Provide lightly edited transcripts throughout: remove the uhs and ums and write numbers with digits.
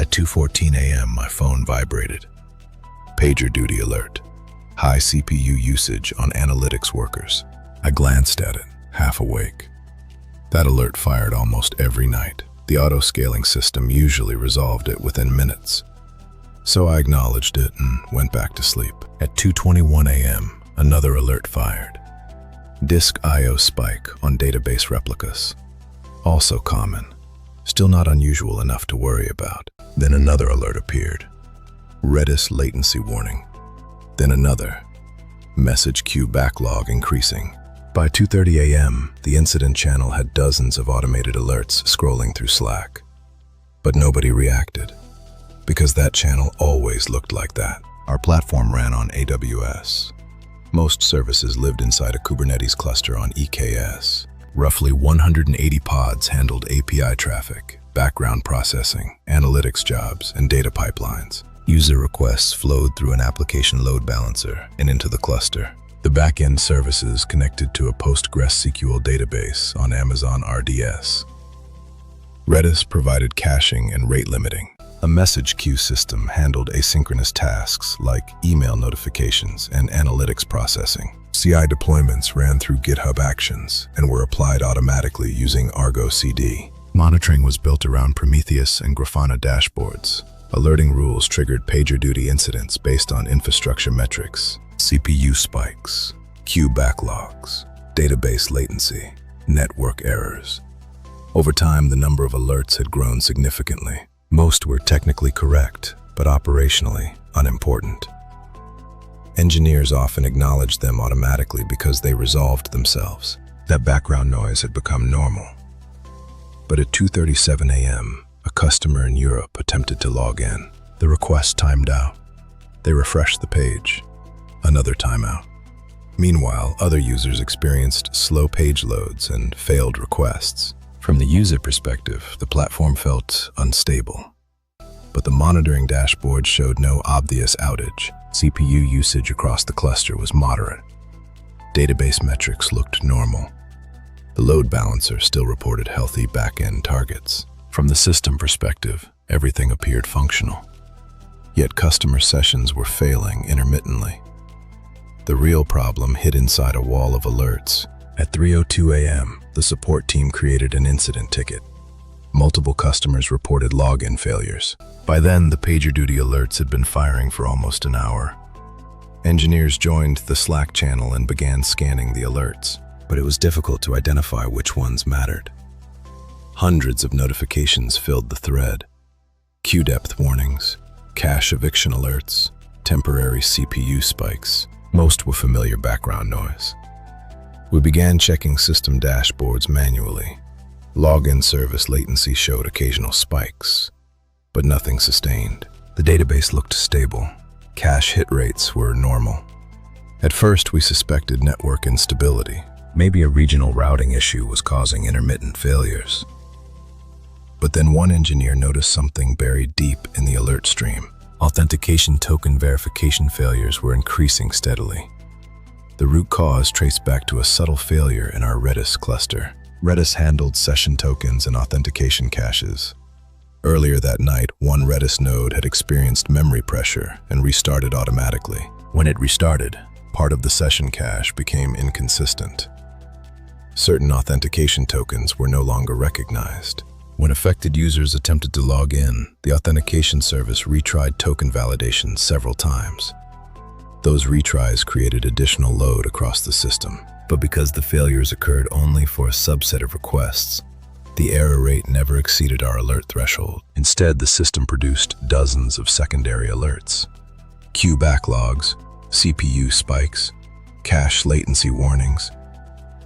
At 2:14 a.m., my phone vibrated. Pager duty alert. High CPU usage on analytics workers. I glanced at it, half awake. That alert fired almost every night. The auto-scaling system usually resolved it within minutes. So I acknowledged it and went back to sleep. At 2:21 a.m., another alert fired. Disk I/O spike on database replicas. Also common. Still not unusual enough to worry about. Then another alert appeared. Redis latency warning. Then another. Message queue backlog increasing. By 2:30 a.m., the incident channel had dozens of automated alerts scrolling through Slack. But nobody reacted, because that channel always looked like that. Our platform ran on AWS. Most services lived inside a Kubernetes cluster on EKS. Roughly 180 pods handled API traffic, background processing, analytics jobs, and data pipelines. User requests flowed through an application load balancer and into the cluster. The back-end services connected to a PostgreSQL database on Amazon RDS. Redis provided caching and rate limiting. A message queue system handled asynchronous tasks like email notifications and analytics processing. CI deployments ran through GitHub Actions and were applied automatically using Argo CD. Monitoring was built around Prometheus and Grafana dashboards. Alerting rules triggered PagerDuty incidents based on infrastructure metrics, CPU spikes, queue backlogs, database latency, network errors. Over time, the number of alerts had grown significantly. Most were technically correct, but operationally unimportant. Engineers often acknowledged them automatically because they resolved themselves. That background noise had become normal. But at 2:37 a.m., a customer in Europe attempted to log in. The request timed out. They refreshed the page. Another timeout. Meanwhile, other users experienced slow page loads and failed requests. From the user perspective, the platform felt unstable. But the monitoring dashboard showed no obvious outage. CPU usage across the cluster was moderate. Database metrics looked normal. The load balancer still reported healthy back-end targets. From the system perspective, everything appeared functional. Yet customer sessions were failing intermittently. The real problem hid inside a wall of alerts. At 3:02 a.m., the support team created an incident ticket. Multiple customers reported login failures. By then, the PagerDuty alerts had been firing for almost an hour. Engineers joined the Slack channel and began scanning the alerts, but it was difficult to identify which ones mattered. Hundreds of notifications filled the thread. Queue depth warnings, cache eviction alerts, temporary CPU spikes. Most were familiar background noise. We began checking system dashboards manually. Login service latency showed occasional spikes, but nothing sustained. The database looked stable. Cache hit rates were normal. At first, we suspected network instability. Maybe a regional routing issue was causing intermittent failures. But then one engineer noticed something buried deep in the alert stream. Authentication token verification failures were increasing steadily. The root cause traced back to a subtle failure in our Redis cluster. Redis handled session tokens and authentication caches. Earlier that night, one Redis node had experienced memory pressure and restarted automatically. When it restarted, part of the session cache became inconsistent. Certain authentication tokens were no longer recognized. When affected users attempted to log in, the authentication service retried token validation several times. Those retries created additional load across the system. But because the failures occurred only for a subset of requests, the error rate never exceeded our alert threshold. Instead, the system produced dozens of secondary alerts. Queue backlogs, CPU spikes, cache latency warnings.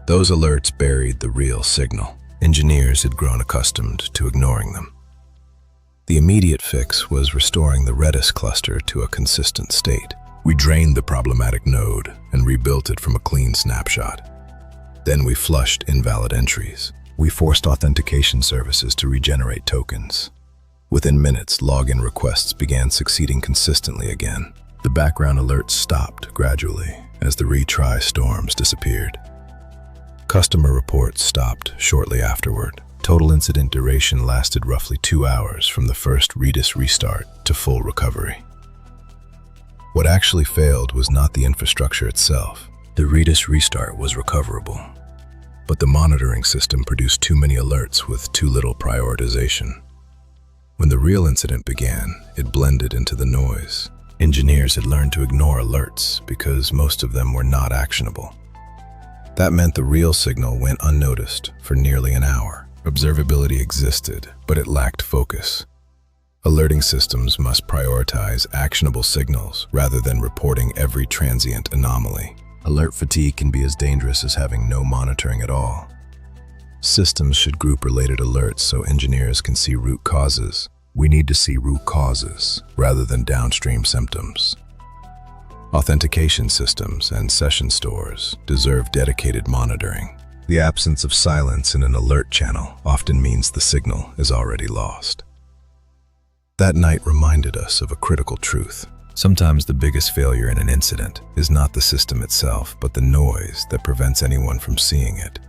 Those alerts buried the real signal. Engineers had grown accustomed to ignoring them. The immediate fix was restoring the Redis cluster to a consistent state. We drained the problematic node and rebuilt it from a clean snapshot. Then we flushed invalid entries. We forced authentication services to regenerate tokens. Within minutes, login requests began succeeding consistently again. The background alerts stopped gradually as the retry storms disappeared. Customer reports stopped shortly afterward. Total incident duration lasted roughly 2 hours from the first Redis restart to full recovery. What actually failed was not the infrastructure itself. The Redis restart was recoverable, but the monitoring system produced too many alerts with too little prioritization. When the real incident began, it blended into the noise. Engineers had learned to ignore alerts because most of them were not actionable. That meant the real signal went unnoticed for nearly an hour. Observability existed, but it lacked focus. Alerting systems must prioritize actionable signals rather than reporting every transient anomaly. Alert fatigue can be as dangerous as having no monitoring at all. Systems should group related alerts so engineers can see root causes. We need to see root causes rather than downstream symptoms. Authentication systems and session stores deserve dedicated monitoring. The absence of silence in an alert channel often means the signal is already lost. That night reminded us of a critical truth. Sometimes the biggest failure in an incident is not the system itself, but the noise that prevents anyone from seeing it.